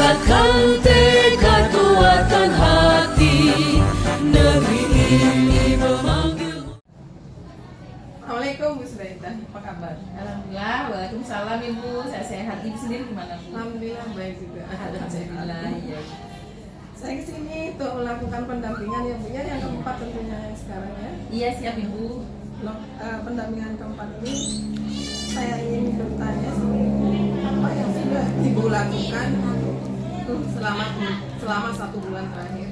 kuatkan tekad, kuatkan hati, negeri ini memanggil. Assalamualaikum Bu Suraita, apa kabar? Alhamdulillah, waalaikumsalam Ibu. Saya sehat. Ibu sendiri gimana Bu? Alhamdulillah baik juga. Alhamdulillah. Iya. Saya kesini untuk melakukan pendampingan ya Bu ya, yang keempat tentunya yang sekarang ya. Iya siap Ibu. Pendampingan keempat ini saya ingin bertanya apa yang sudah Ibu lakukan selama 1 bulan terakhir.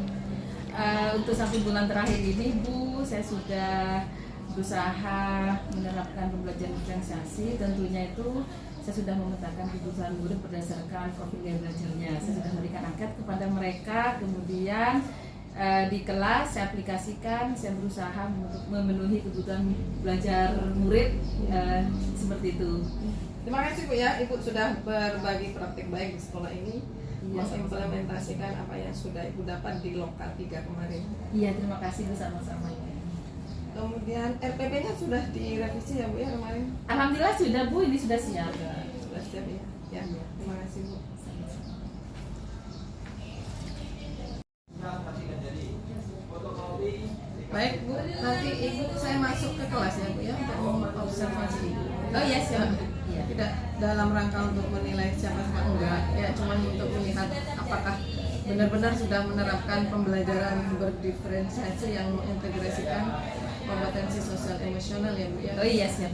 Untuk 1 bulan terakhir ini Bu, saya sudah berusaha menerapkan pembelajaran diferensiasi. Tentunya itu saya sudah memetakan kebutuhan murid berdasarkan profil gaya belajarnya. Saya sudah memberikan angket kepada mereka, kemudian di kelas saya aplikasikan, saya berusaha untuk memenuhi kebutuhan belajar murid seperti itu. Terima kasih Bu ya, Ibu sudah berbagi praktik baik di sekolah ini. Iya, Mengimplementasikan apa yang sudah Ibu dapat di Lokal 3 kemarin. Iya, terima kasih Bu, sama-sama. Kemudian RPP-nya sudah direvisi ya Bu ya kemarin? Alhamdulillah sudah Bu, ini sudah siap. Sudah siap ya. Ya, terima kasih Bu. Baik Bu, nanti Ibu saya masuk ke kelas ya Bu ya untuk mengobservasi Ibu. Oh iya siap. Iya. Tidak dalam rangka untuk menilai siapa enggak, ya cuma untuk melihat apakah benar-benar sudah menerapkan pembelajaran berdiferensiasi yang mengintegrasikan kompetensi sosial emosional ya Bu ya. Oh iya siap.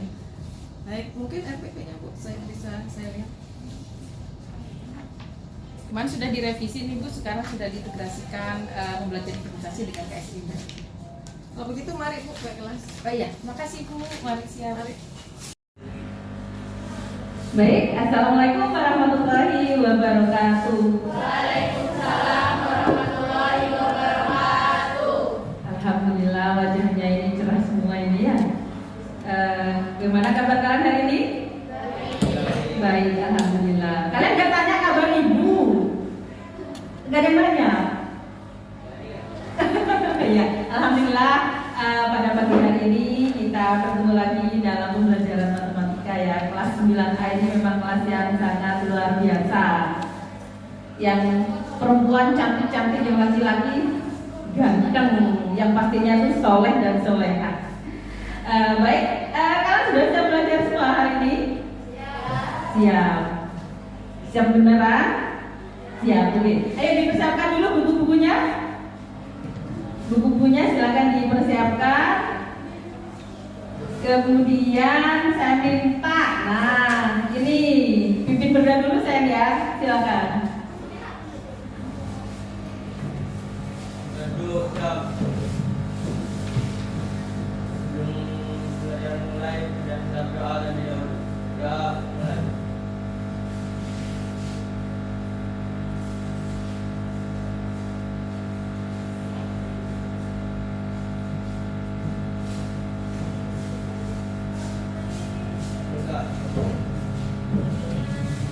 Baik, mungkin RPP-nya Bu, saya lihat. Kemarin sudah direvisi nih Bu, sekarang sudah diintegrasikan pembelajaran diferensiasi dengan KSI. Kalau begitu mari Bu ke kelas. Oh iya, makasih Bu, mari siap. Mari. Baik, Assalamualaikum warahmatullahi wabarakatuh. Waalaikumsalam warahmatullahi wabarakatuh. Alhamdulillah wajahnya ini cerah semua ini ya. Bagaimana kabar kalian hari ini? Baik, Alhamdulillah. Kalian gak tanya kabar ibu? Gak ada yang nanya? Iya, Alhamdulillah pada pagi hari ini kita bertemu lagi dalam pembelajaran matematika ya. Kelas 9A ini memang kelas yang sangat luar biasa. Yang perempuan cantik-cantik, yang laki-laki ganteng, yang pastinya itu soleh dan soleha. Baik, kalian sudah siap belajar semua hari ini? Siap. Siap beneran? Siap, oke. Ayo dipersiapkan dulu buku-bukunya. Buku-bukunya silakan dipersiapkan. Kemudian saya minta, nah ini pimpin berdua dulu saya ya, silakan. Duduk jam. Yang mulai dan kita berdoa dan dia mulai.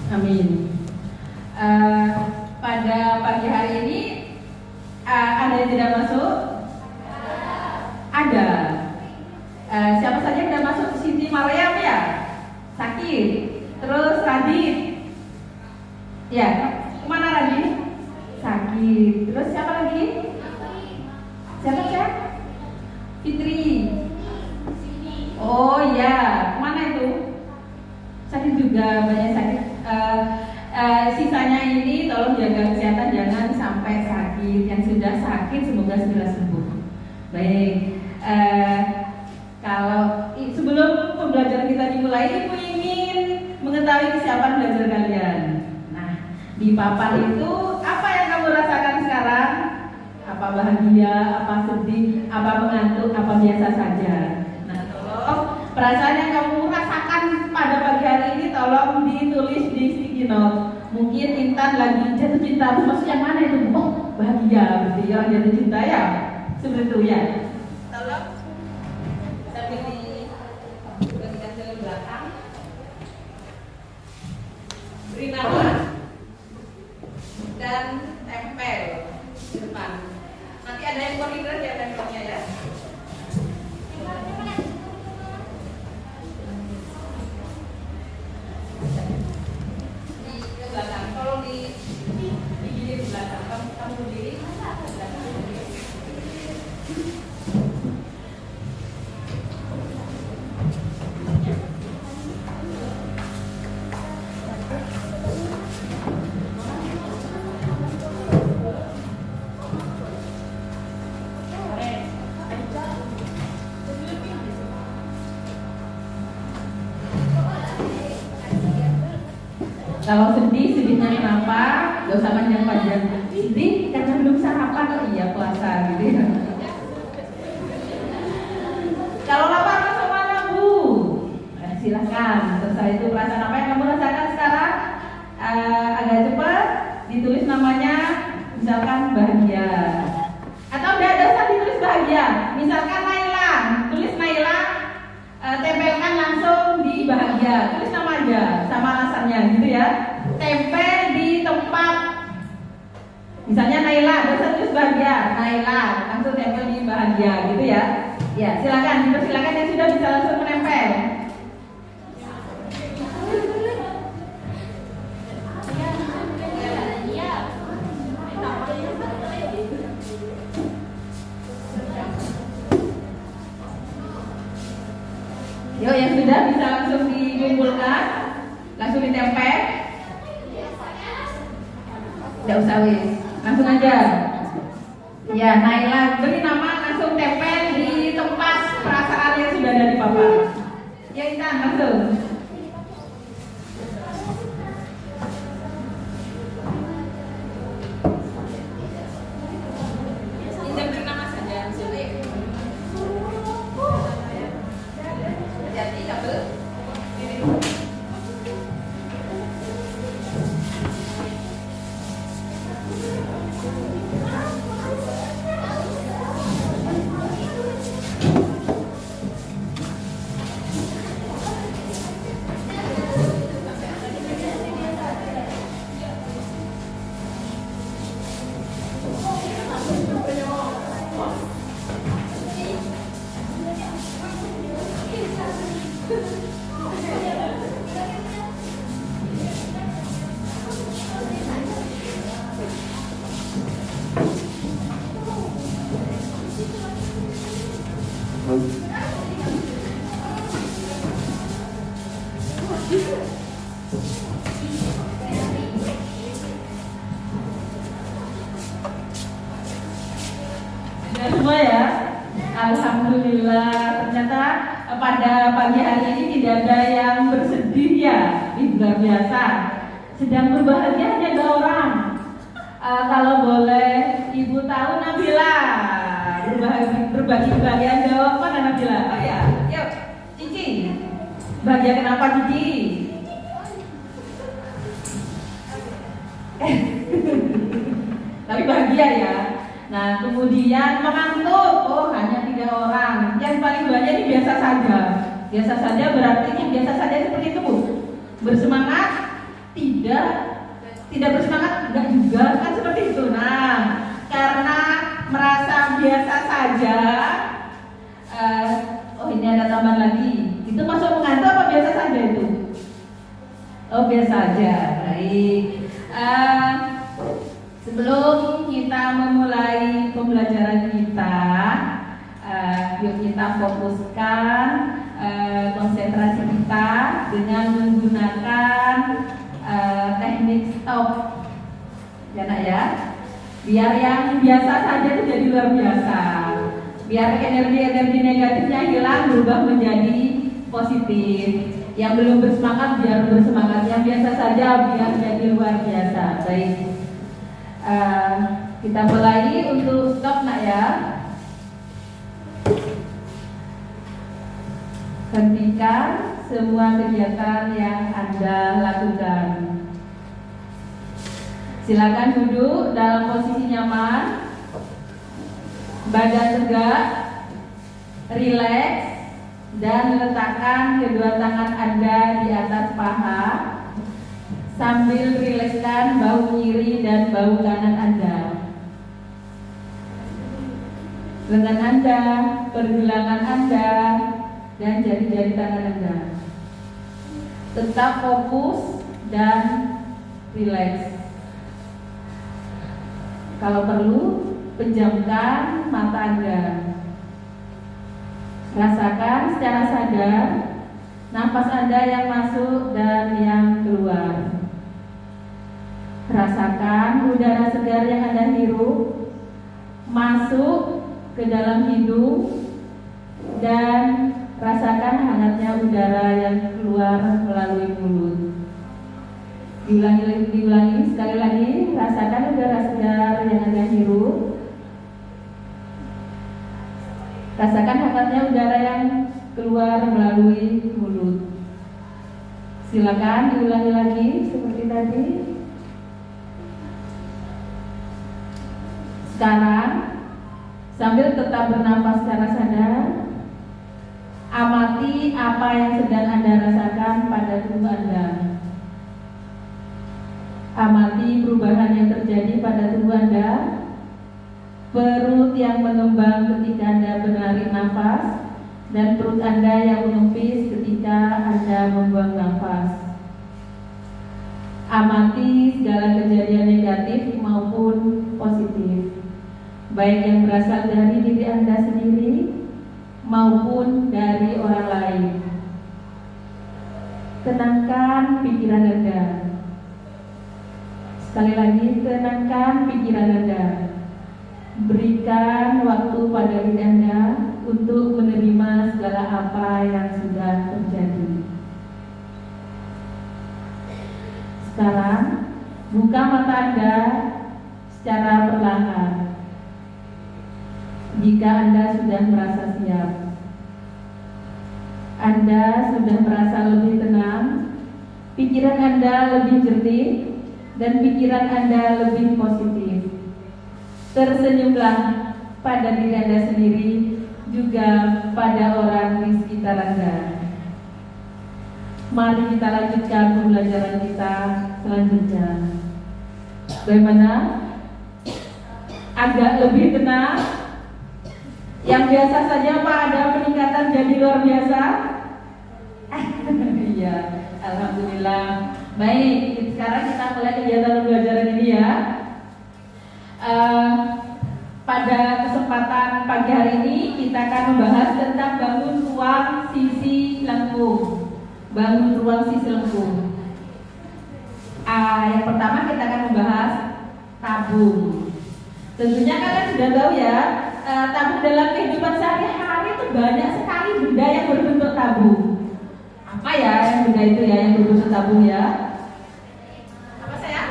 Amin. Pada pagi hari ini ada yang tidak masuk? Ada. Siapa saja yang tidak masuk? Siti Maryam ya? Sakit. Terus Radit. Ya, kemana Radit? Sakit. Terus siapa lagi? Siapa? Fitri. Oh ya, kemana itu? Sakit juga, banyak sakit. Sisanya ini tolong jaga kesehatan, jangan sampai sakit. Yang sudah sakit semoga segera sembuh. Baik. Kalau sebelum pembelajaran kita dimulai, Ibu ingin mengetahui kesiapan belajar kalian. Nah, di papan itu apa yang kamu rasakan sekarang? Apa bahagia, apa sedih, apa mengantuk, apa biasa saja? Nah, tolong perasaan yang kamu rasakan pada pagi hari ini tolong ditulis di sticky note. Mungkin Intan lagi jatuh cinta, maksud yang mana itu? Oh, bahagia, berarti orang jatuh cinta ya? Seperti itu ya. Tolong sambil dibagikan ke belakang. Beri nama dan tempel di depan. Nanti ada yang koordinir ya tempelnya ya. Di belakang, tolong di Kalau sedih, sedihnya kenapa? Gak usah panjang-panjang. Sedih karena belum sarapan. Oh iya, puasa gitu ya. Kalau lapar masuk mana, Bu? Silahkan. Setelah itu perasaan apa yang kamu rasakan sekarang? Agak cepat. Ditulis namanya, misalkan bahagia. Atau udah ada usah ditulis bahagia. Misalkan Naila, tulis Naila, tempelkan langsung di bahagia. Tulis nama aja, sama alasannya gitu ya. Tempel di tempat. Misalnya Naila, dosa tulis bahagia. Naila, langsung tempel di bahagia gitu ya. Ya, silakan, silakan yang sudah bisa langsung menempel. Yuk, yang sudah bisa langsung dikumpulkan, langsung ditempel. Tidak usah wis, langsung aja. Ya, Naila, beri nama langsung tempel di tempat perasaan yang sudah ada di papan. Ya, Intan, langsung. Intan beri nama saja. Hati-hati, kabel. Sudah semua ya? Alhamdulillah, ternyata pada pagi hari ini tidak ada yang bersedih ya. Ini luar biasa. Sedang berbahagia hanya 2 orang. Kalau boleh Ibu tahu, Nabila berbagi kebahagiaan jawab mana Nabila? Oh ya, yuk Cici. Bahagia kenapa Cici? Tapi bahagia ya. Nah, kemudian mengantuk, oh hanya 3 orang. Yang paling banyak ini biasa saja. Biasa saja berarti yang biasa saja seperti itu, Bu. Bersemangat? Tidak bersemangat? Enggak juga, kan seperti itu. Nah, karena merasa biasa saja, oh ini ada tambahan lagi. Itu masuk mengantuk apa biasa saja itu? Oh biasa saja, baik. Sebelum kita memulai pembelajaran kita, yuk kita fokuskan konsentrasi kita dengan menggunakan teknik stop, ya nak ya. Biar yang biasa saja itu jadi luar biasa. Biar energi-energi negatifnya hilang, berubah menjadi positif. Yang belum bersemangat biar bersemangat, yang biasa saja biar jadi luar biasa. Baik. Kita mulai untuk stop nak ya. Hentikan semua kegiatan yang Anda lakukan. Silakan duduk dalam posisi nyaman, badan tegak, rileks, dan letakkan kedua tangan Anda di atas paha sambil rilekskan bahu kiri dan bahu kanan Anda. Lengan Anda, pergelangan Anda, dan jari-jari tangan Anda. Tetap fokus dan rileks. Kalau perlu, pejamkan mata Anda. Rasakan secara sadar nafas Anda yang masuk dan yang keluar. Rasakan udara segar yang Anda hirup masuk ke dalam hidung dan rasakan hangatnya udara yang keluar melalui mulut. Bila hangatnya udara yang keluar melalui mulut. Silakan diulangi lagi seperti tadi. Sekarang sambil tetap bernafas secara sadar, amati apa yang sedang Anda rasakan pada tubuh Anda. Amati perubahan yang terjadi pada tubuh Anda. Perut yang mengembang ketika Anda menarik nafas, dan perut Anda yang menepis ketika Anda membuang nafas. Amati segala kejadian negatif maupun positif, baik yang berasal dari diri Anda sendiri maupun dari orang lain. Tenangkan pikiran Anda. Sekali lagi, tenangkan pikiran Anda. Berikan waktu pada diri Anda untuk menerima segala apa yang sudah terjadi. Sekarang, buka mata Anda secara perlahan. Jika Anda sudah merasa siap, Anda sudah merasa lebih tenang, pikiran Anda lebih jernih, dan pikiran Anda lebih positif. Tersenyumlah pada diri Anda sendiri, juga pada orang di sekitar Anda. Mari kita lanjutkan pembelajaran kita selanjutnya. Bagaimana? Agak lebih tenang? Yang biasa saja Pak, ada peningkatan jadi luar biasa? Iya, alhamdulillah. Baik, sekarang kita mulai kegiatan pembelajaran ini ya. Pada kesempatan pagi hari ini kita akan membahas tentang bangun ruang sisi lengkung. Bangun ruang sisi lengkung. Yang pertama kita akan membahas tabung. Tentunya kalian sudah tahu ya, tabung dalam kehidupan sehari-hari itu banyak sekali benda yang berbentuk tabung. Apa ya yang benda itu ya yang berbentuk tabung ya? Apa saya?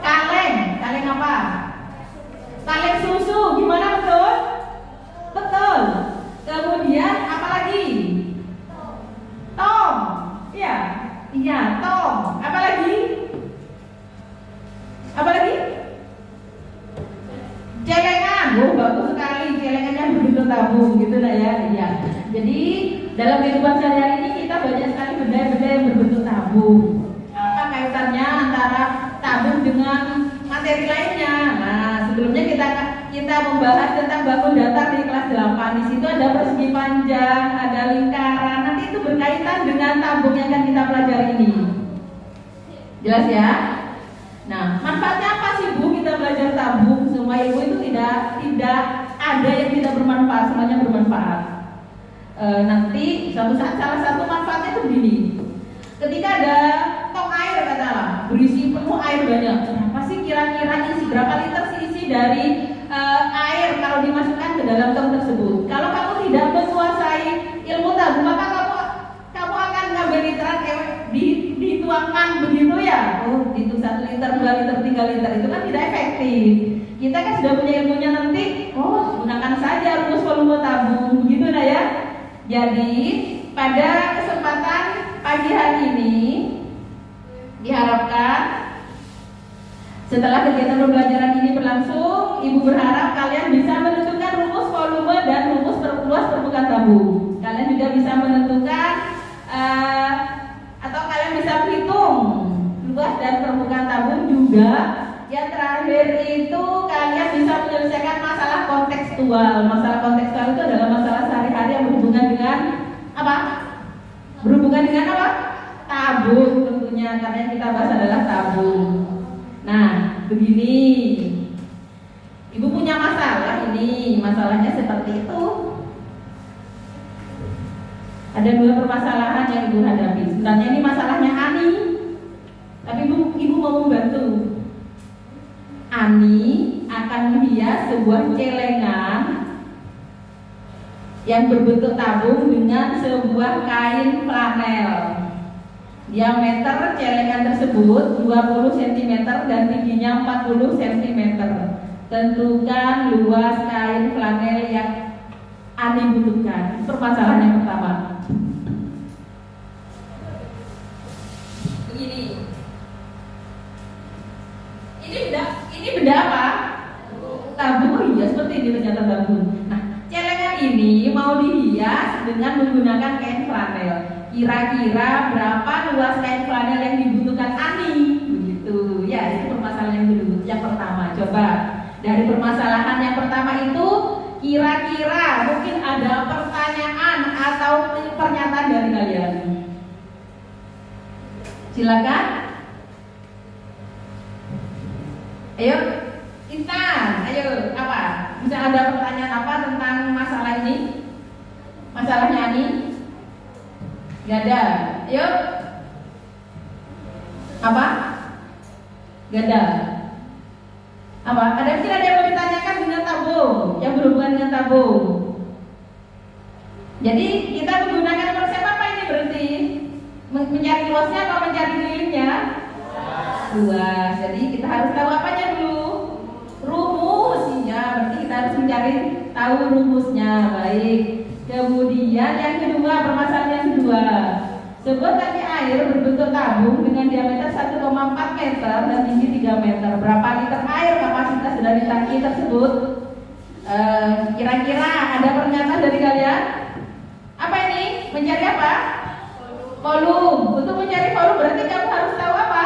Kaleng. Kaleng apa? Kaleng susu. Gimana betul? Betul. Kemudian apa lagi? Tong. Iya. Iya, tong. Apa lagi? Apa lagi? Celengan. Oh, bagus sekali. Celengannya berbentuk tabung gitu lah ya. Iya. Jadi dalam kehidupan sehari-hari ini kita banyak sekali benda-benda yang berbentuk tabung. Apa kaitannya antara tabung dengan materi lainnya? Nah, sebelumnya kita membahas tentang bangun datar di kelas 8. Di situ ada persegi panjang, ada lingkaran. Nanti itu berkaitan dengan tabung yang akan kita pelajari ini. Jelas ya? Nah, manfaatnya apa sih Bu kita belajar tabung? Semua ilmu itu tidak ada yang tidak bermanfaat, semuanya bermanfaat. Nanti suatu saat salah satu manfaatnya itu begini. Ketika ada tong air katakanlah berisi penuh air banyak, berapa sih kira-kira isi berapa liter sih isi dari air kalau dimasukkan ke dalam tong tersebut? Kalau kamu tidak menguasai ilmu tabung, maka kamu akan ngambil literan dituangkan begitu ya. Oh, itu 1 liter, 2 liter, 3 liter itu kan tidak efektif. Kita kan sudah punya ilmunya nanti. Oh, gunakan saja rumus volume tabung, begitu nah ya. Jadi pada kesempatan pagi hari ini diharapkan setelah kegiatan pembelajaran ini berlangsung, Ibu berharap kalian bisa menentukan rumus volume dan rumus luas permukaan tabung. Kalian juga bisa menentukan atau kalian bisa berhitung luas dan permukaan tabung juga. Yang terakhir itu kalian bisa menyelesaikan masalah kontekstual. Masalah kontekstual itu adalah masalah sehari-hari yang berhubungan dengan apa? Berhubungan dengan apa? Tabung tentunya, karena yang kita bahas adalah tabung. Nah, begini. Ibu punya masalah ini, masalahnya seperti itu. Ada 2 permasalahan yang Ibu hadapi. Sebenarnya ini masalahnya Ani, tapi Ibu mau membantu. Ani akan menghias sebuah celengan yang berbentuk tabung dengan sebuah kain flanel. Diameter celengan tersebut 20 cm dan tingginya 40 cm. Tentukan luas kain flanel yang Ani butuhkan? Permasalahan yang pertama. Begini. Ini benda apa? Tabung. Oh iya, seperti ini ternyata tabung. Nah, celengan ini mau dihias dengan menggunakan kain flanel. Kira-kira berapa luas kain flanel yang dibutuhkan Ani? Begitu. Ya, itu permasalahan yang dulu. Yang pertama, coba dari permasalahan yang pertama itu kira-kira mungkin ada pertanyaan atau pernyataan dari kalian. Silakan. Ayo, Intan. Ayo, apa? Bisa ada pertanyaan apa tentang masalah ini? Masalahnya Ani? Gak ada. Ayo. Apa? Gak ada. Apa? Mungkin ada yang mau ditanyakan dengan tabung, yang berhubungan dengan tabung. Jadi kita menggunakan konsep apa ini berarti? Mencari luasnya atau mencari kelilingnya? Luas. Jadi kita harus tahu apanya dulu? Rumusnya. Berarti kita harus mencari tahu rumusnya. Baik. Kemudian yang kedua, permasalahan yang kedua. Sebuah tangki air berbentuk tabung dengan diameter 1,4 meter dan tinggi 3 meter. Berapa liter air kapasitas dari tangki tersebut? Kira-kira ada pernyataan dari kalian? Apa ini? Mencari apa? Volume. Untuk mencari volume berarti kamu harus tahu apa?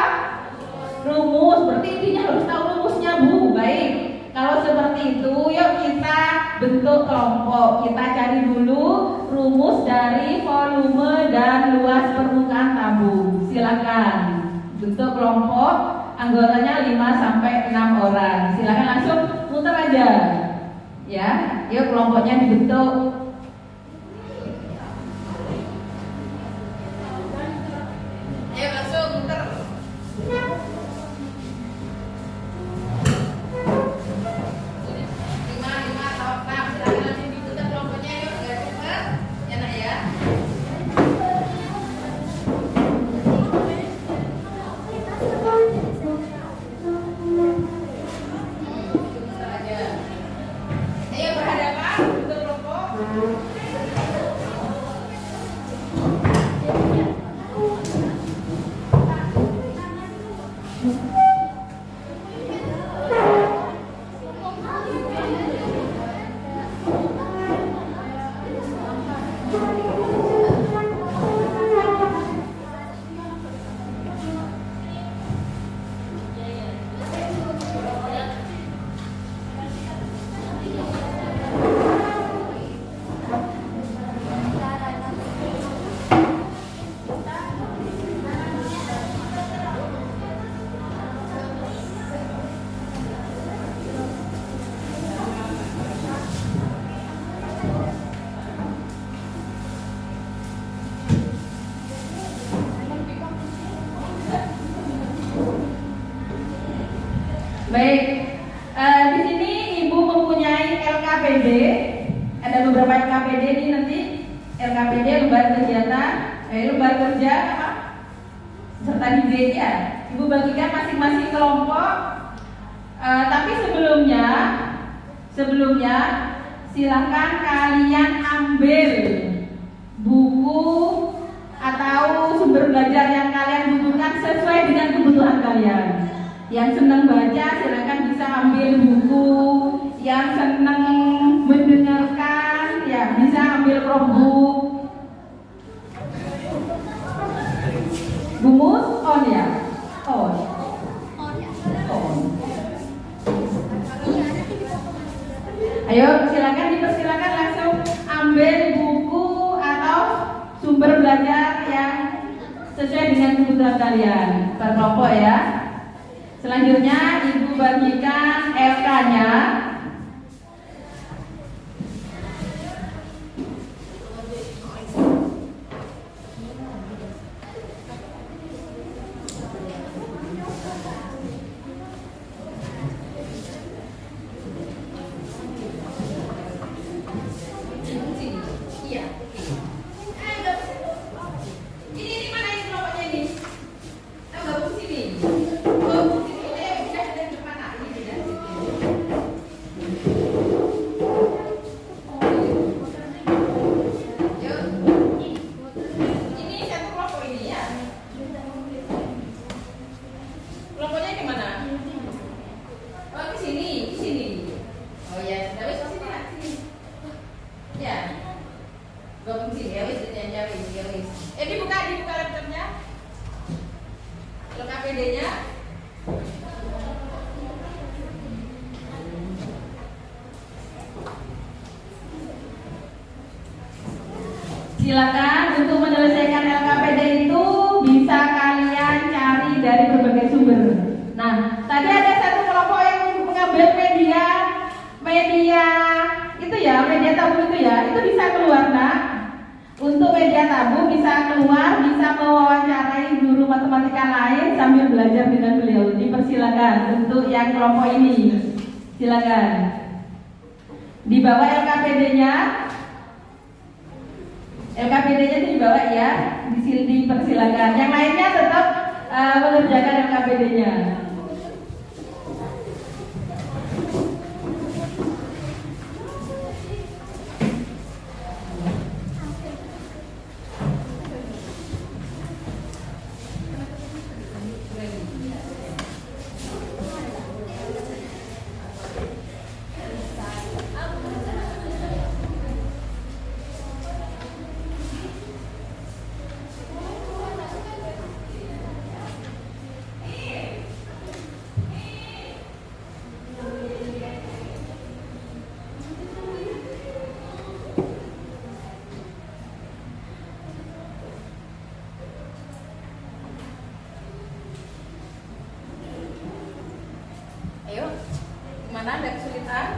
Rumus. Berarti intinya harus tahu rumusnya, Bu. Baik. Kalau seperti itu, yuk kita bentuk kelompok. Kita cari dulu rumus dari volume dan luas permukaan tabung. Silakan bentuk kelompok, anggotanya 5 sampai 6 orang. Silakan langsung muter aja. Ya, yuk kelompoknya dibentuk. Ayo langsung muter. Baik, di sini Ibu mempunyai LKPD. Ada beberapa LKPD ini nanti. LKPD lembar kegiatan, lembar kerja apa? Serta DJ ya. Ibu bagikan masing-masing kelompok. Tapi sebelumnya silahkan kalian ambil buku atau sumber belajar yang kalian butuhkan sesuai dengan kebutuhan kalian. Yang senang baca silakan bisa ambil buku, yang senang mendengarkan ya bisa ambil Chromebook. Gumus on ya? On. Ayo silakan dipersilakan langsung ambil buku atau sumber belajar yang sesuai dengan kebutuhan kalian per kelompok ya. Selanjutnya Ibu bagikan LK-nya. wis dinyanyar wis. Dibuka laptopnya. Kalau KPD-nya silakan untuk menyelesaikan LKPD itu bisa kalian cari dari berbagai sumber. Nah, tadi ada satu kelompok yang mengambil media itu ya, media tabu itu ya, itu bisa keluar nak. Untuk media tabu bisa keluar, bisa mewawancarai guru matematika lain sambil belajar dengan beliau. Dipersilakan untuk yang kelompok ini, silakan. Dibawa LKPD-nya. LKPD-nya itu dibawa ya, di sini dipersilakan. Yang lainnya tetap mengerjakan LKPD-nya. Ayo, mana ada kesulitan?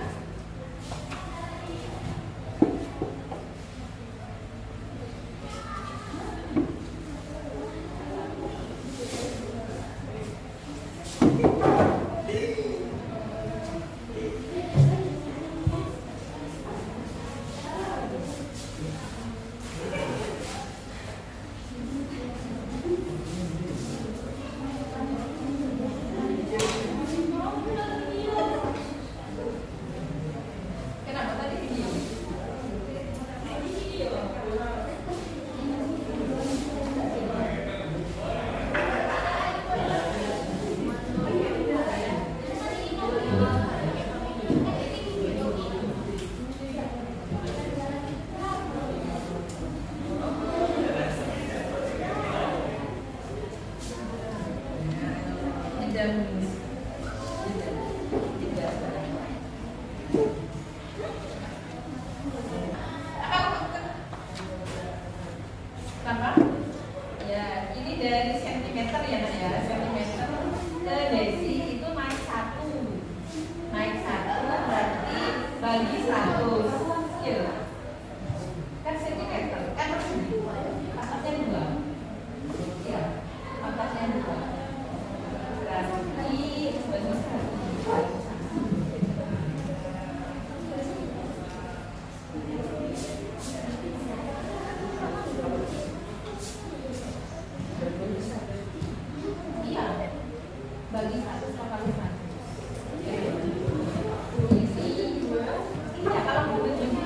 Ya, ini dari sentimeter ya, Nak ya. Sentimeter ke desi itu naik 1. Naik 1 berarti bagi 100. Ya. Kan sentimeter, kan persegi. Pangkatnya 2. Ya, pangkatnya 2. Berarti bagi 100. Bagi 100 kali 100. Iya, kalau mau begini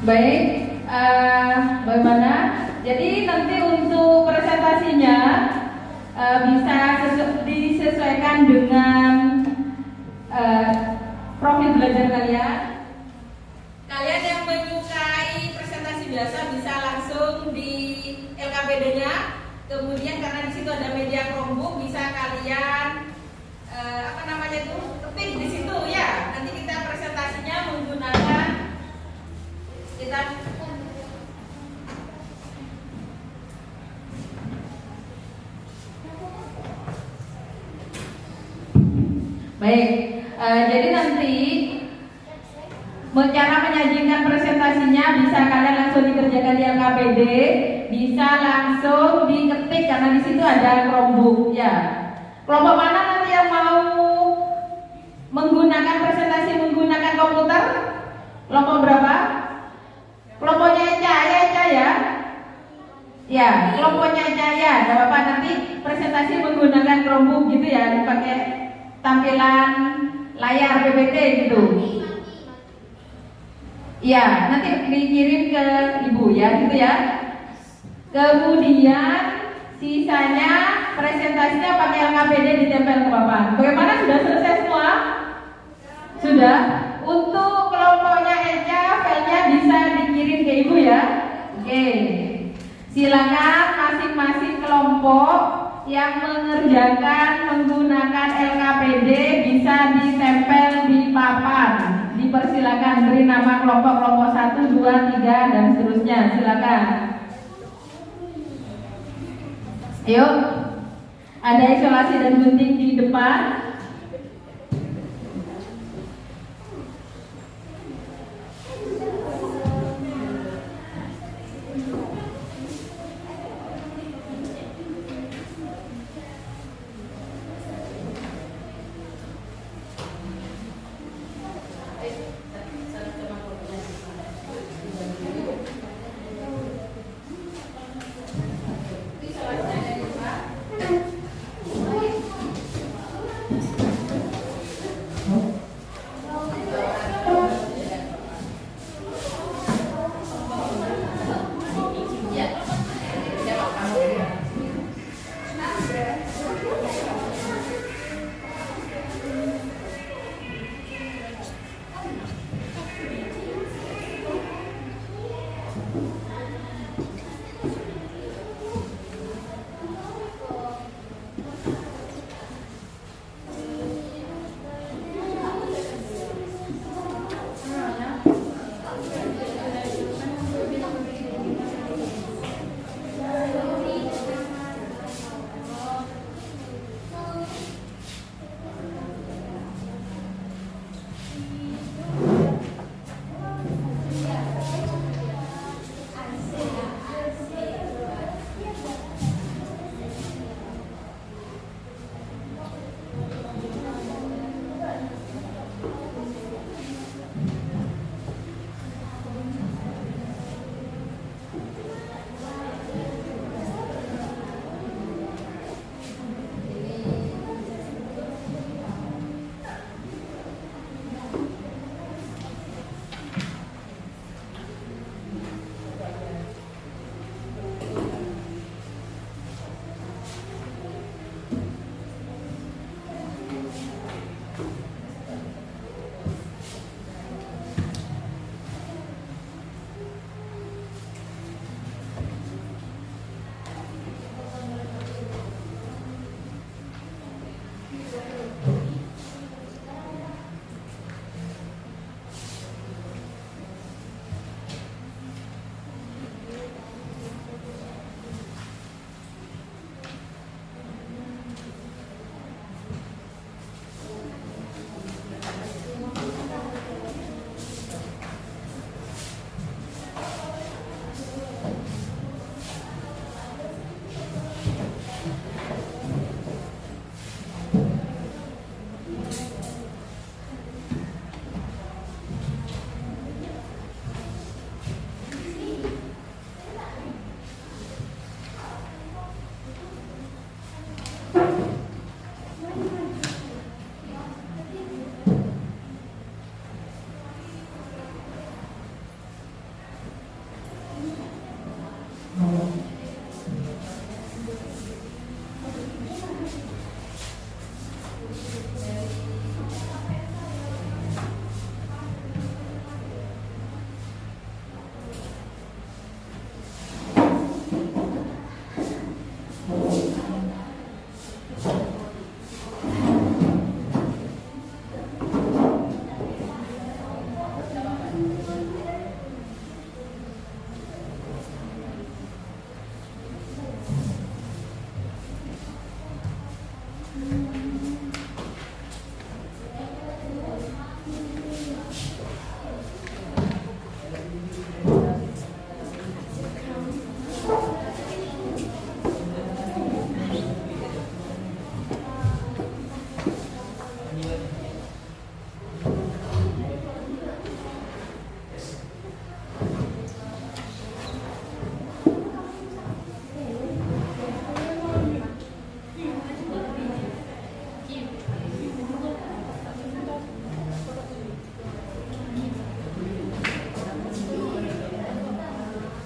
Baik, bagaimana? Jadi nanti untuk presentasinya bisa disesuaikan dengan profil belajar kalian. Kalian yang menyukai presentasi biasa bisa langsung di LKPD-nya. Kemudian karena di situ ada media Chromebook, bisa kalian ketik di situ ya. Nanti kita presentasinya Baik, jadi nanti cara menyajikan presentasinya bisa kalian langsung dikerjakan di LKPD, bisa langsung diketik karena di situ ada Chromebook ya. Kelompok mana nanti yang mau menggunakan presentasi menggunakan komputer? Kelompok berapa? Kelompoknya Eca ya? Ya, kelompoknya Eca ya. Gak apa-apa, nanti presentasi menggunakan Chromebook gitu ya, dipakai tampilan layar PPT gitu. Ya, nanti dikirim ke ibu ya, gitu ya. Kemudian sisanya presentasinya pakai LKPD ditempel ke papan. Bagaimana, sudah selesai semua? Sudah. Untuk kelompoknya Eca, filenya bisa dikirim ke ibu ya. Oke. Silakan masing-masing kelompok yang mengerjakan menggunakan LKPD bisa ditempel di papan. Dipersilakan beri nama kelompok 1, 2, 3 dan seterusnya. Silakan. Ayo. Ada isolasi dan gunting di depan.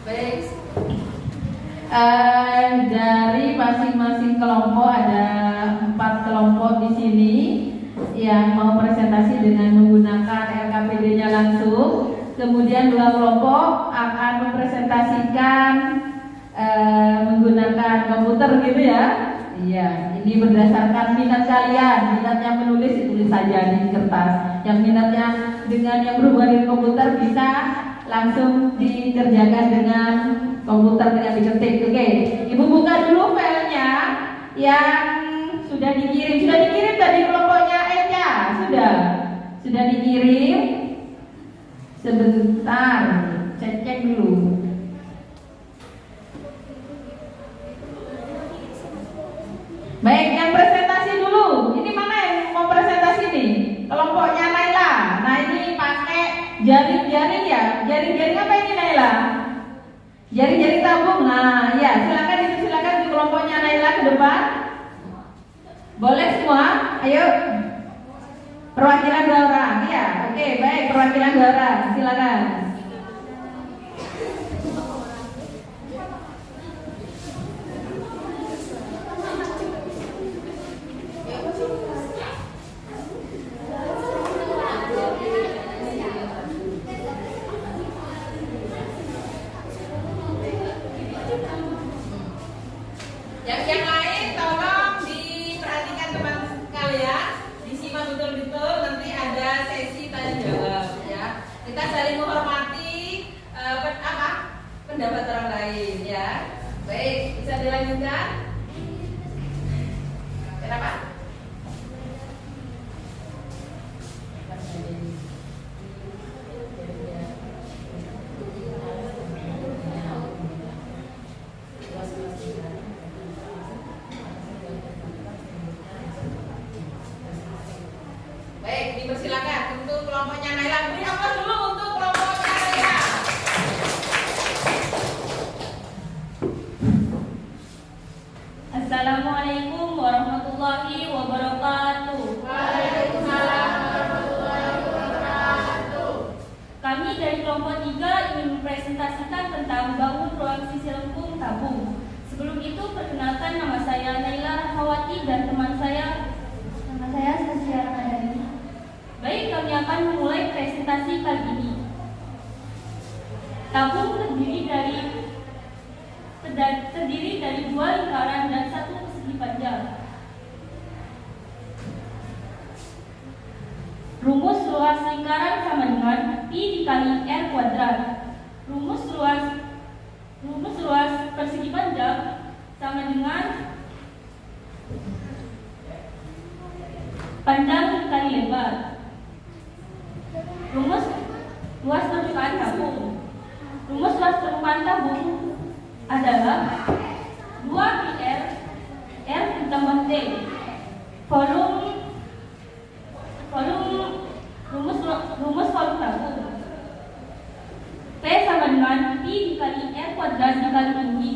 Baik. Dari masing-masing kelompok ada 4 kelompok di sini yang mau presentasi dengan menggunakan RKPD-nya langsung. Kemudian 2 kelompok akan mempresentasikan menggunakan komputer gitu ya. Iya, ini berdasarkan minat kalian. Minatnya menulis, tulis saja di kertas. Yang minatnya dengan yang berhubungan dengan komputer bisa langsung dikerjakan dengan komputer dengan diketik. Oke, Ibu buka dulu filenya yang sudah dikirim. Sudah dikirim tadi kelompoknya Eca? Sudah dikirim. Sebentar, cek dulu. Baik, yang presentasi dulu. Ini mana yang mau presentasi nih? Kelompoknya Naila. Nah, ini pakai jaring-jaring ya. Jaring-jaring apa ini Naila? Jaring-jaring tabung. Nah, ya, silakan di kelompoknya Naila ke depan. Boleh semua? Ayo. Perwakilan 2 orang. Ya, oke, baik, perwakilan 2 orang. Silakan. Yang lain tolong diperhatikan teman kalian, disimak betul-betul, nanti ada sesi tanya jawab ya. Kita saling menghormati pendapat orang lain ya. Baik, bisa dilanjutkan. Kenapa? Baik, dipersilakan untuk kelompoknya Naila. Beri aplaus dulu untuk kelompoknya Naila. Assalamualaikum warahmatullahi wabarakatuh. Waalaikumsalam warahmatullahi wabarakatuh. Kami dari kelompok 3 ingin mempresentasikan tentang bangun ruang sisi lengkung tabung. Sebelum itu perkenalkan, nama saya Naila Rahmawati dan teman saya Saskia Ramadhani. Baik, kami akan memulai presentasi kali ini. Tabung terdiri dari 2 lingkaran dan 1 persegi panjang. Rumus luas lingkaran sama dengan Pi dikali R kuadrat. Rumus luas persegi panjang sama dengan panjang dikali lebar. Rumus luas permukaan tabung. Rumus luas permukaan tabung adalah 2πr R ditambah T. Rumus volume tabung. P sama dengan Pi dikali R kuadrat dikali tinggi.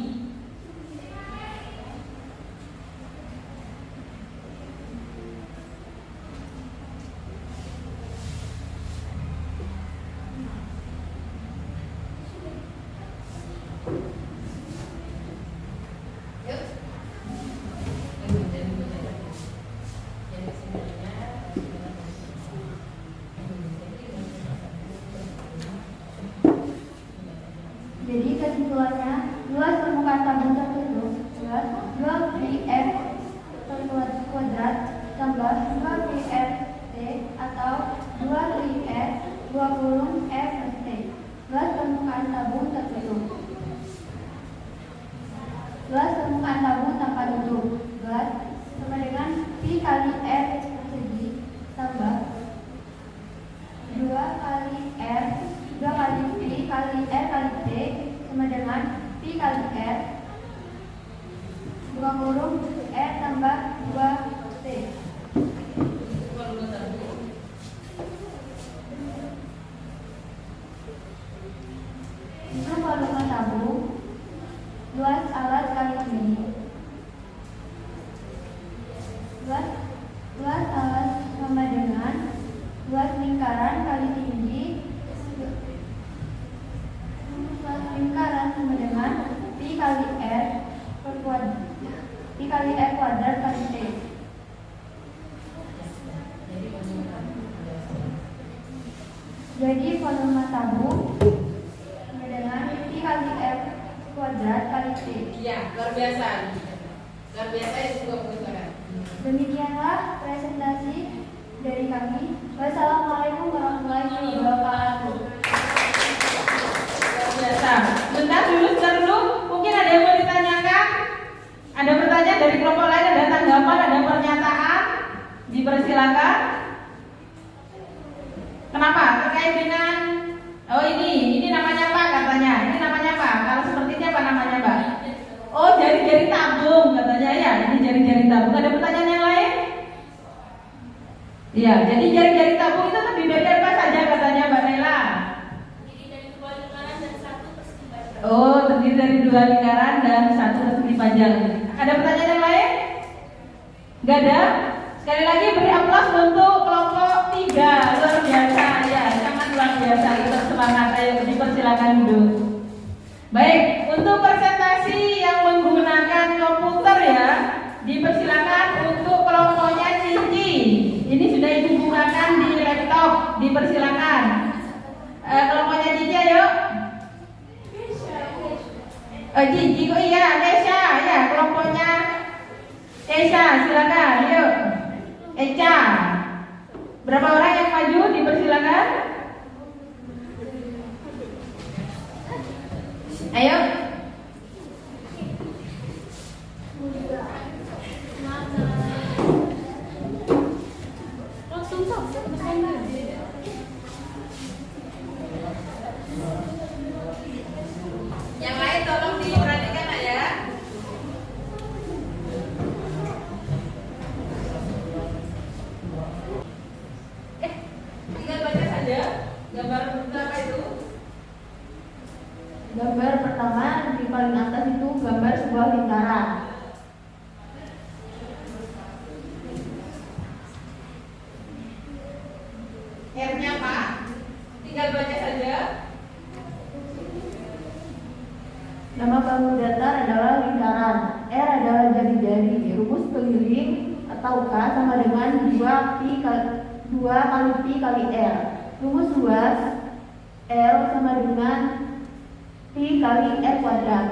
Jadi kesimpulannya, luas permukaan tabung tertutup adalah 2πr kuadrat tambah 2πr T atau 2πr 2 kurung R plus T. Luas permukaan tabung tertutup. Luas permukaan tabung tanpa tutup. Luas sama dengan Pi kali R persegi tambah 2 kali R 2 kali Pi kali R kali T sama dengan Pi kali R 2 kurung R tambah 2 T. Itu volume tabung. Luas alat kali tinggi. Luas alat sama dengan luas lingkaran kali tinggi. Luas lingkaran kali R kuadrat kali T. Jadi volume tabung sama dengan Pi kali R kuadrat kali T. Ya, luar biasa. Luar biasa itu juga pengusaha. Demikianlah presentasi dari kami. Wassalamualaikum warahmatullahi wabarakatuh. Luar biasa. Bentar dulu. Mungkin ada yang mau ditanyakan? Ada pertanyaan dari kelompok lain, ada tanggapan, ada pernyataan? Dipersilakan. Kenapa? Terkait dengan ini namanya apa katanya? Ini namanya apa? Kalau seperti ini apa namanya, Mbak? Oh, jari-jari tabung katanya ya. Ini jari-jari tabung. Ada pertanyaan yang lain? Iya, jadi jari-jari tabung itu terdiri dari apa saja katanya Mbak Naila? Terdiri dari 2 lingkaran dan 1 persegi panjang. Oh, terdiri dari 2 lingkaran dan 1 persegi panjang. Ada pertanyaan yang lain? Gak ada? Sekali lagi beri aplaus untuk kelompok 3. Luar biasa ya, sangat luar biasa. Kita semangat, ayo dipersilakan dulu. Baik, untuk presentasi yang menggunakan komputer ya, dipersilakan untuk kelompoknya Cici. Ini sudah ibu gunakan di laptop, dipersilakan. Kelompoknya Cici ayo. Cici kok iya, Nesha ya, kelompoknya Nesha silakan, yuk. Eca. Berapa orang yang maju dipersilakan? Ayo. Yang lain tolong diperhatikan ya. Tinggal baca saja gambar berapa itu. Gambar pertama di paling atas itu gambar sebuah lingkaran. R-nya Pak, tinggal baca saja. Nama panggung datar adalah lingkaran. R adalah jari-jari. Rumus keliling atau K sama dengan 2 kali Pi kali R. Rumus luas L sama dengan Pi kali R kuadrat.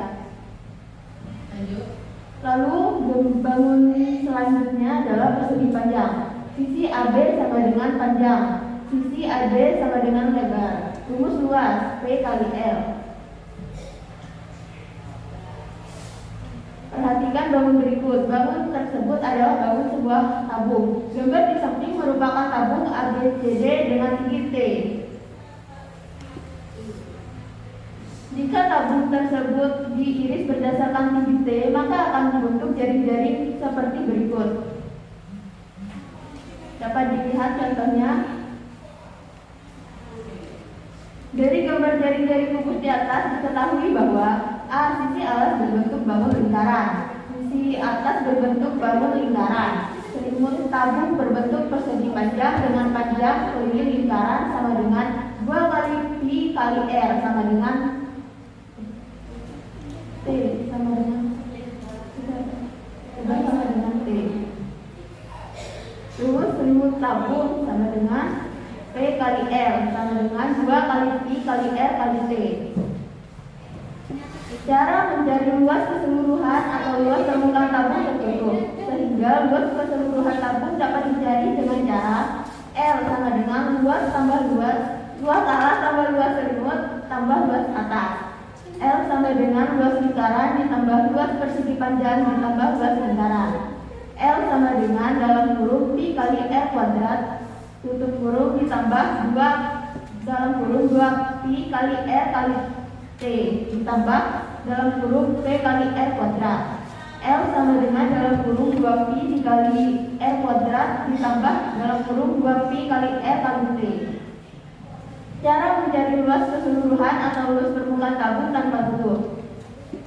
Lalu bangun selanjutnya adalah persegi panjang. Sisi AB sama dengan panjang. Sisi AD sama dengan lebar. Rumus luas P kali L. Perhatikan bangun berikut. Bangun tersebut adalah bangun sebuah tabung. Gambar di samping merupakan tabung ABCD dengan tinggi T. Jika tabung tersebut diiris berdasarkan tinggi T, maka akan membentuk jari-jari seperti berikut. Dapat dilihat contohnya. Dari gambar jari-jari kubus di atas diketahui bahwa A. Sisi alas berbentuk bangun lingkaran. Sisi atas berbentuk bangun lingkaran. Selimut tabung berbentuk persegi panjang dengan panjang keliling lingkaran sama dengan 2 kali Pi kali R sama dengan T sama dengan T. Rumus selimut tabung sama dengan P kali R sama dengan 2 kali Pi kali R kali T. Cara mencari luas keseluruhan atau luas permukaan tabung tertutup, sehingga luas keseluruhan tabung dapat dicari dengan cara L sama dengan luas tambah luas alas tambah luas selimut tambah luas atas. L sama dengan luas lingkaran ditambah luas persegi panjang ditambah luas lingkaran. L sama dengan dalam kurung Pi kali R kuadrat tutup kurung ditambah 2 dalam kurung 2 Pi kali R kali T ditambah dalam kurung P kali R kuadrat. L sama dengan dalam kurung 2 Pi dikali R kuadrat ditambah dalam kurung 2 Pi kali R kali T. Cara mencari luas keseluruhan atau luas permukaan tabung tanpa tutup.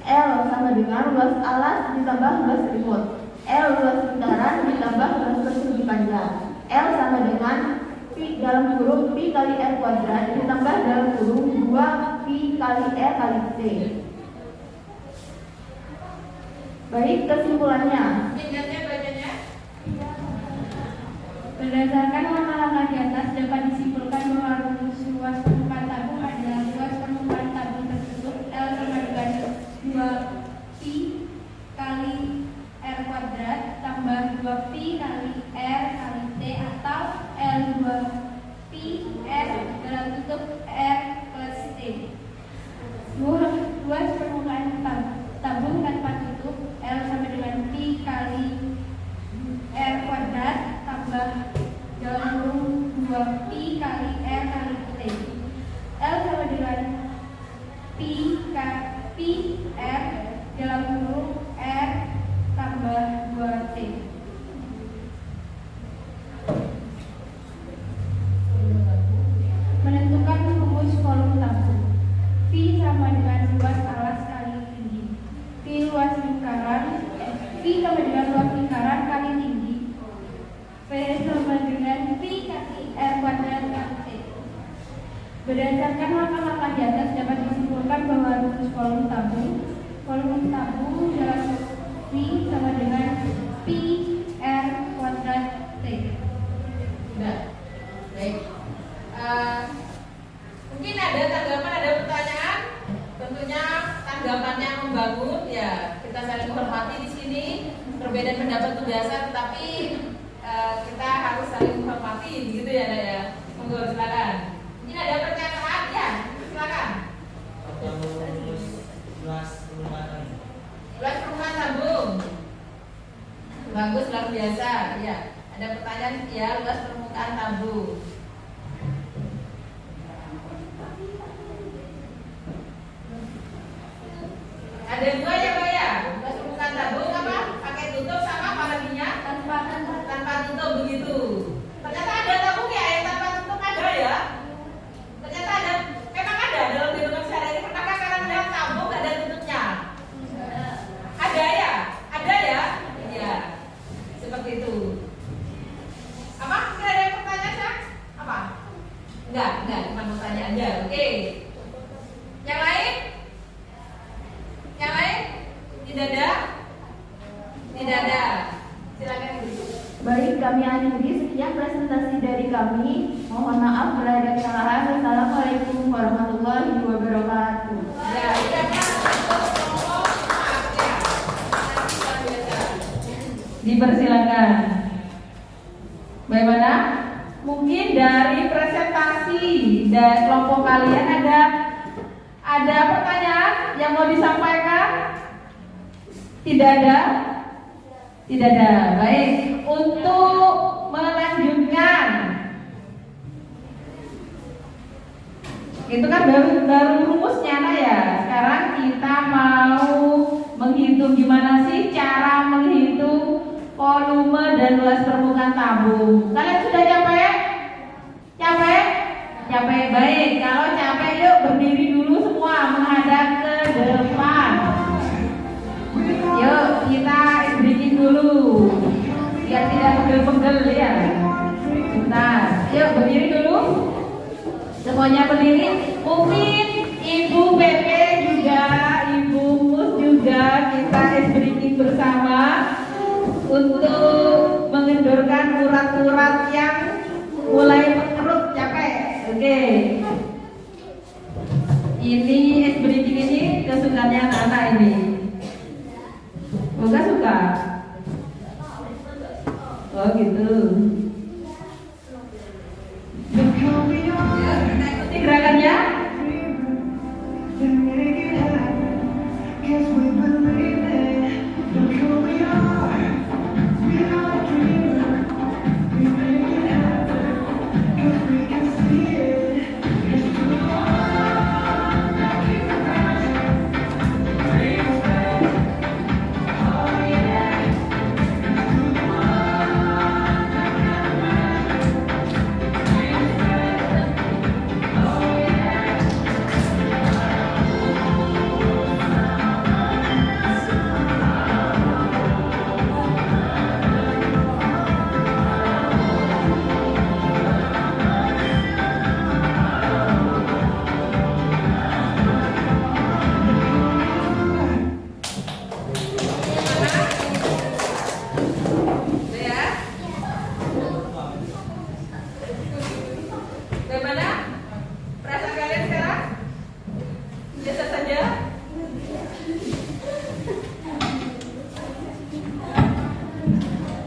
L sama dengan luas alas ditambah luas selimut. L luas lingkaran ditambah luas persegi panjang. L sama dengan Pi dalam kurung Pi kali R kuadrat ditambah dalam kurung 2 Pi kali R kali T. Baik, kesimpulannya. Ingatnya bacanya. Berdasarkan langkah-langkah di atas dapat disimpulkan bahwa rumus luas permukaan tabung adalah luas permukaan tabung tertutup L sama dengan 2pi kali R kuadrat tambah 2pi kali R kali T atau L2pi R dalam tutup R plus T. Luas permukaan tabung tanpa tutup L sama dengan pi kali R kuadrat tambah dalam kurung 2pi kali R kali T. L sama dengan pi R dalam kurung R tambah 2T. Menentukan rumus volume tabung. Pi sama dengan luas alas kali tinggi. Pi luas lingkaran, Pi sama dengan luas lingkaran kali tinggi. P sama dengan pi kali R kuadrat kali T. Berdasarkan langkah-langkah di atas dapat disimpulkan bahwa rumus volume tabung dalam Pi sama dengan pi R kuadrat T. Sudah. Baik. Mungkin ada tanggapan, ada pertanyaan. Tentunya tanggapannya membangun ya. Kita saling menghormati di sini. Perbedaan pendapat itu biasa, tetapi kita harus saling menghormati, begitu ya, Nak ya. Monggo silakan. Mungkin ada pertanyaan ya, silakan. Apa rumus luas permukaan? Luas permukaan tabung. Bagus, luar biasa. Ya. Ada pertanyaan ya, luas permukaan tabung. Ada dua ya, Pak ya. Luas permukaan tabung apa? Pakai tutup sama apa laginya? Tanpa tutup begitu. Ternyata ada tabung ya yang tanpa tutup ada ya. Ternyata ada, memang ada dalam kehidupan sehari-hari. Pernahkah kalian melihat tabung nggak ada tutupnya? Ada ya, ada ya. Iya, seperti itu. Apa? Kira ada pertanyaan ya? Apa? Enggak, cuma mau tanya aja. Oke. Yang lain? Yang lain? Tidak ada? Tidak ada. Silakan Ibu. Baik, kami akhiri sekian presentasi dari kami. Mohon maaf bila ada kesalahan. Wassalamualaikum warahmatullahi wabarakatuh. Ya, udah maaf ya. Nanti luar biasa. Dipersilakan. Bagaimana? Mungkin dari presentasi dan kelompok kalian ada pertanyaan yang mau disampaikan? Tidak ada? Tidak ada. Baik, untuk melanjutkan, itu kan baru rumusnya, nah ya. Sekarang kita mau menghitung gimana sih cara menghitung volume dan luas permukaan tabung. Kalian sudah capek? Capek? Capek. Baik, kalau capek yuk berdiri dulu semua menghadap ke depan. Yuk kita breathing dulu biar tidak pegel-pegel ya. Bentar, yuk berdiri dulu. Semuanya berdiri. Mungkin Ibu PP juga, Ibu Mus juga, kita breathing bersama untuk mengendorkan urat-urat yang mulai mengerut, capek. Oke. Ini breathing ini kesukaannya anak-anak ini. Enggak suka? Oh gitu. Ya, kita ikuti gerakannya.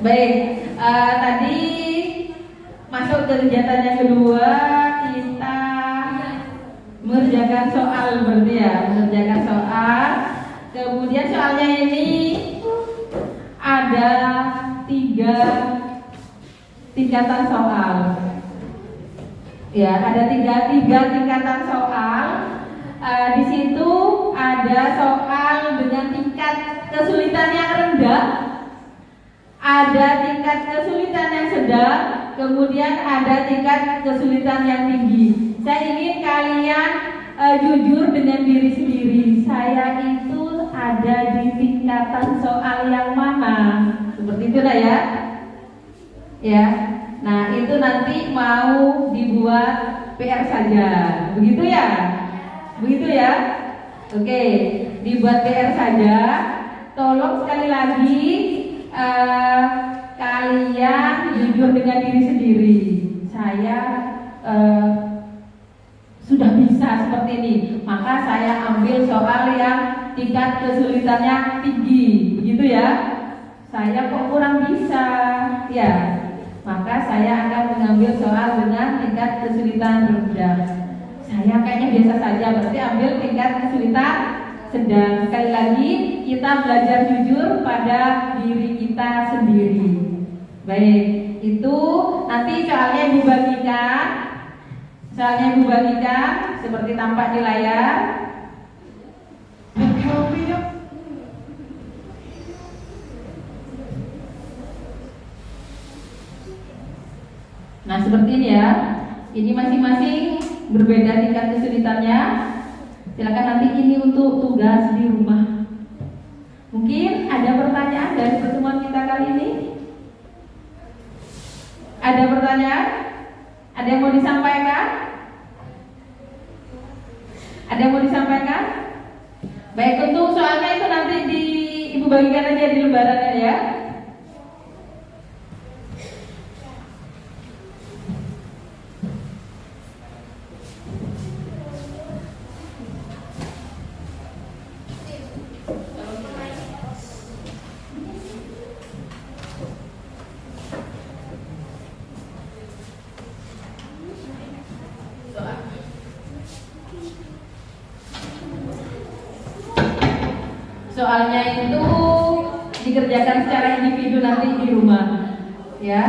Baik, tadi masuk ke kegiatan yang kedua, kita mengerjakan soal berarti ya, mengerjakan soal. Kemudian soalnya ini ada 3 tingkatan soal. Ya, ada tiga tingkatan soal. Di situ ada soal dengan tingkat kesulitan yang rendah, ada tingkat kesulitan yang sedang, kemudian ada tingkat kesulitan yang tinggi. Saya ingin kalian jujur dengan diri sendiri. Saya itu ada di tingkatan soal yang mana? Seperti itu lah ya. Ya. Nah, itu nanti mau dibuat PR saja. Begitu ya? Begitu ya? Oke, dibuat PR saja. Tolong sekali lagi kalian jujur dengan diri sendiri. Saya sudah bisa seperti ini, maka saya ambil soal yang tingkat kesulitannya tinggi, begitu ya. Saya kok kurang bisa, ya, maka saya akan mengambil soal dengan tingkat kesulitan rendah. Saya kayaknya biasa saja, berarti ambil tingkat kesulitan sedang. Sekali lagi kita belajar jujur pada diri kita sendiri. Baik, itu nanti soalnya dibagikan. Soalnya dibagikan seperti tampak di layar. Nah, seperti ini ya. Ini masing-masing berbeda tingkat kesulitannya. Silakan nanti ini untuk tugas di rumah. Mungkin ada pertanyaan dari pertemuan kita kali ini? Ada pertanyaan? Ada yang mau disampaikan? Ada yang mau disampaikan? Baik, untuk soalnya itu nanti Ibu bagikan aja di lembarannya ya. Soalnya itu dikerjakan secara individu nanti di rumah, ya.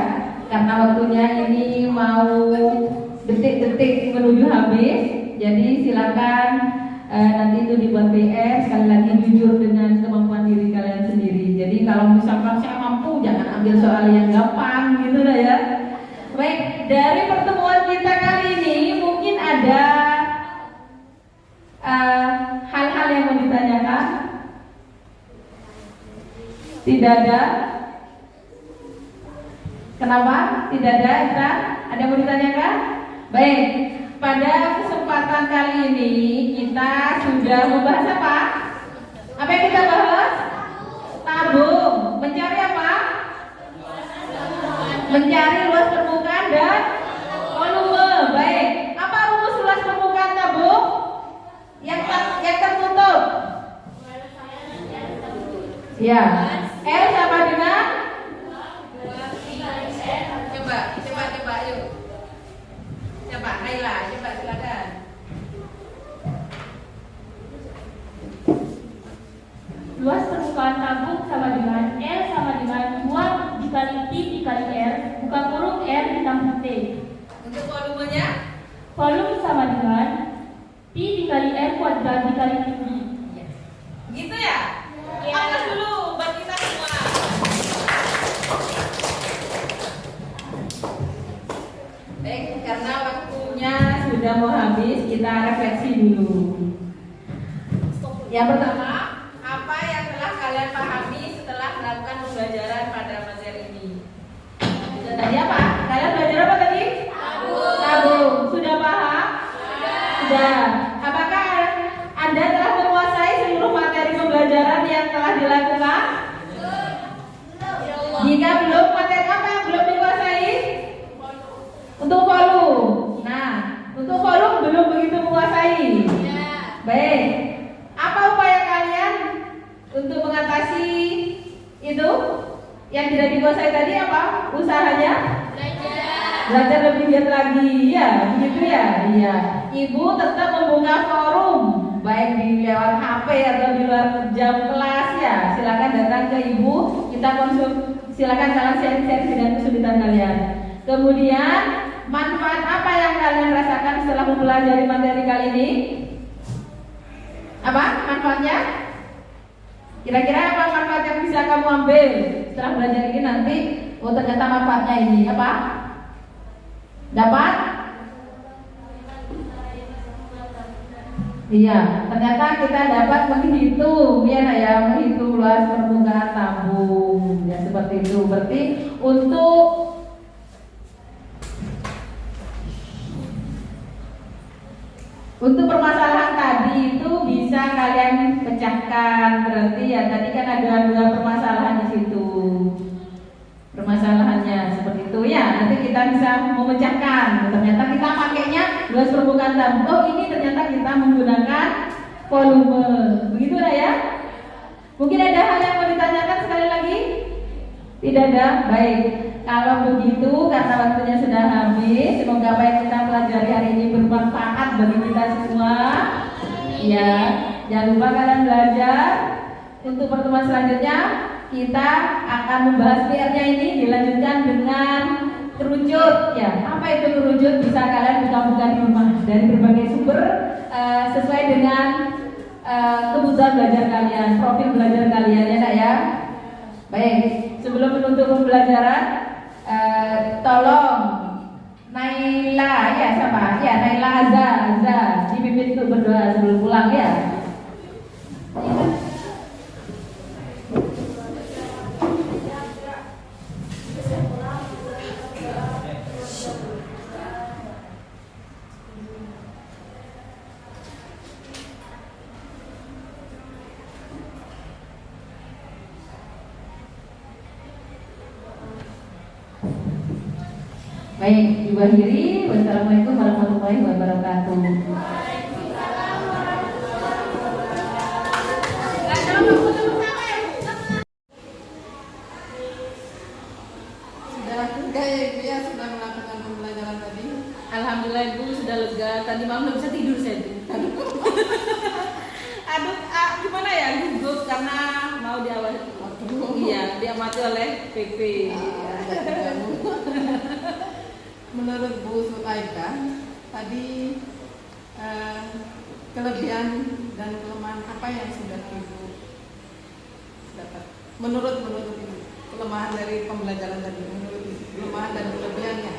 Karena waktunya ini mau detik-detik menuju habis, jadi silakan nanti itu dibuat PR. Sekali lagi jujur dengan kemampuan diri kalian sendiri. Jadi kalau misalkan saya mampu, jangan ambil soal yang gampang, gitu lah ya. Baik, dari pertemuan kita kali ini mungkin ada hal-hal yang mau ditanyakan. Tidak ada? Kenapa? Tidak ada, Isra? Ada yang mau ditanyakan? Baik, pada kesempatan kali ini kita sudah membahas apa? Apa yang kita bahas? Tabung. Mencari apa? Mencari luas permukaan dan volume. Baik, apa rumus luas permukaan tabung? Yang tertutup? Ya. L sama dengan coba yuk. Coba Naila, coba silakan. Luas permukaan tabung sama dengan L sama dengan 2 dikali T dikali R, buka kurung R ditambah T. Untuk volumenya? Volume sama dengan T dikali R kuadrat dikali tinggi. Gitu ya? Awas dulu buat kita semua. Baik, karena waktunya sudah mau habis, kita refleksi dulu. Yang pertama, apa yang telah kalian pahami setelah melakukan pembelajaran pada materi ini? Tadi apa? Kalian belajar apa tadi? Tabung. Sudah paham? Sudah. Apakah Anda telah menguasai seluruh materi pembelajaran yang telah dilakukan? Jika belum, materi apa yang belum dikuasai? Untuk volume. Nah, untuk volume belum begitu menguasai. Baik. Apa upaya kalian Yang tidak dikuasai tadi apa? Usahanya? Belajar. Belajar lebih giat lagi, ya, begitu ya? Iya. Ibu tetap membuka forum, baik di lewat HP atau di luar jam kelas ya. Silakan datang ke ibu, kita silakan kalian sharing-sharing dengan kesulitan kalian. Kemudian manfaat apa yang kalian rasakan setelah mempelajari materi kali ini? Apa manfaatnya? Kira-kira apa manfaat yang bisa kamu ambil setelah belajar ini nanti? Oh ternyata manfaatnya ini apa? Dapat? Iya, ternyata kita dapat menghitung, ya nak ya, menghitung luas permukaan tabung, ya seperti itu. Berarti untuk permasalahan tadi itu bisa kalian pecahkan. Berarti ya tadi kan ada 2 permasalahan di situ. Permasalahannya seperti itu ya. Nanti kita bisa memecahkan. Ternyata kita pakainya luas permukaan tabung. Oh ini ternyata kita menggunakan volume. Begitu lah ya. Mungkin ada hal yang mau ditanyakan sekali lagi? Tidak ada. Baik. Kalau begitu karena waktunya sudah habis, semoga apa yang kita pelajari hari ini bermanfaat bagi kita semua. Ya, jangan lupa kalian belajar. Untuk pertemuan selanjutnya kita akan membahas PR-nya ini dilanjutkan dengan kerucut. Ya, apa itu kerucut? Bisa kalian buka-buka di rumah dari berbagai sumber sesuai dengan kebutuhan belajar kalian, profil belajar kalian ya, Nak ya. Baik, sebelum menutup pembelajaran. Tolong Naila ya siapa? Ya Naila Azza dipimpin untuk berdoa sebelum pulang ya. Baik, Ibu akhiri. Wassalamualaikum warahmatullahi wabarakatuh. Sudah lega ya Ibu ya, sudah melakukan pembelajaran tadi. Alhamdulillah Ibu sudah lega. Tadi malam nggak bisa tidur saya itu. Aduh, gimana ya, gugup karena mau diawasi. Iya, diamati oleh PP. Menurut Bu Sulaika tadi kelebihan dan kelemahan apa yang sudah Ibu dapat? Menurut Ibu kelemahan dari pembelajaran tadi, menurut Ibu kelemahan dan kelebihannya?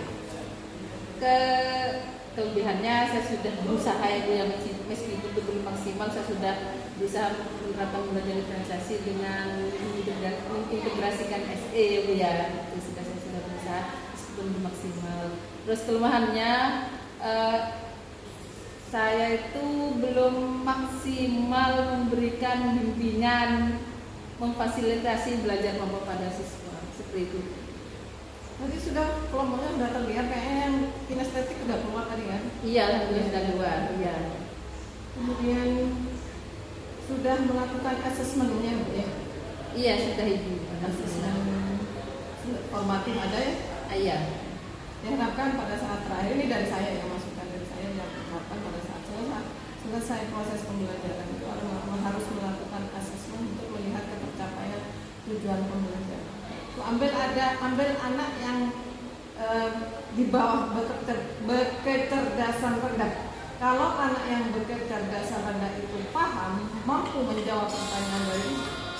Kelebihannya saya sudah berusaha Ibu yang meskipun belum maksimal saya sudah berusaha menerapkan belajar diferensiasi dengan mengintegrasikan SE Ibu ya. Itu sudah saya sudah berusaha belum maksimal. Terus kelemahannya saya itu belum maksimal memberikan bimbingan memfasilitasi belajar kelompok pada siswa seperti itu. Tadi sudah kelompoknya sudah terlihat kayaknya yang kinestetik sudah keluar tadi kan? Iya, alhamdulillah sudah keluar. Iya. Kemudian sudah melakukan asesmennya Bu ya? Iya sudah Ibu. Asesmen formatif ada ya? Iya. Diharapkan pada saat terakhir ini dari saya yang masukan dari saya diharapkan pada saat selesai proses pembelajaran itu harus melakukan asesmen untuk melihat tercapaian tujuan pembelajaran. Ambil anak yang di bawah berkecerdasan rendah. Kalau anak yang berkecerdasan rendah itu paham, mampu menjawab pertanyaan dari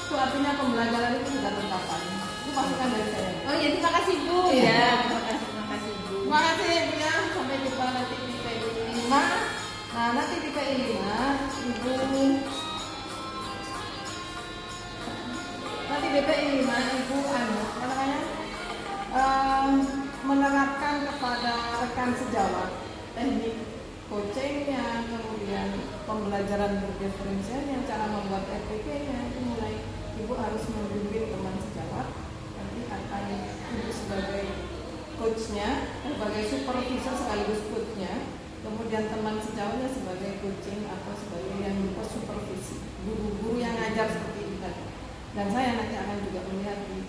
itu artinya pembelajaran itu sudah tercapai. Itu masukan dari saya. Oh iya, terima kasih Bu. Iya. Terima kasih Bu. Terima kasih Bu ya. Sampai jumpa nanti di PI 5. Nah, nanti di PI 5 Ibu nanti di PI 5 Ibu menerapkan kepada rekan sejawat teknik coachingnya, kemudian pembelajaran berdiferensialnya, cara membuat RPK-nya itu mulai Ibu harus membimbing teman sejawat. Nanti akan Ibu sebagai coachnya, sebagai supervisor sekaligus coachnya, kemudian teman sejawatnya sebagai coaching atau sebagai yang supervisi, guru-guru yang ngajar seperti itu tadi. Dan saya nanti akan juga melihat di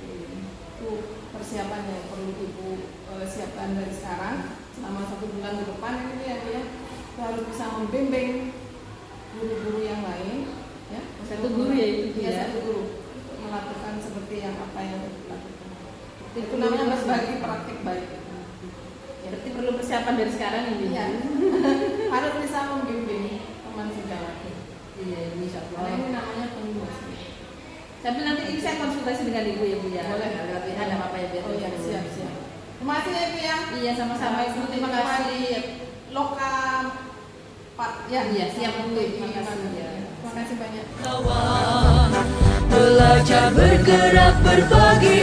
membimbing guru-guru yang lain, ya. Satu guru ya itu Ya, ya. satu guru untuk melakukan seperti yang apa yang dilakukan. Itu namanya berbagi praktik baik. Ya, berarti perlu persiapan dari sekarang ini. Iya. Harus bisa membimbing teman sejawat. Iya, insya Karena Allah. ini namanya pengurus. Tapi nanti ini saya konsultasi dengan ibu ya bu ya. Boleh. Lewat WA ada apa ya biar. Oh iya, siap. Terima kasih ya Ibu ya. Iya sama-sama ibu. Terima kasih. Lokal Pak. Ya, Iya siap bu. Terima Terima kasih ya. kasih banyak. Belajar bergerak berbagi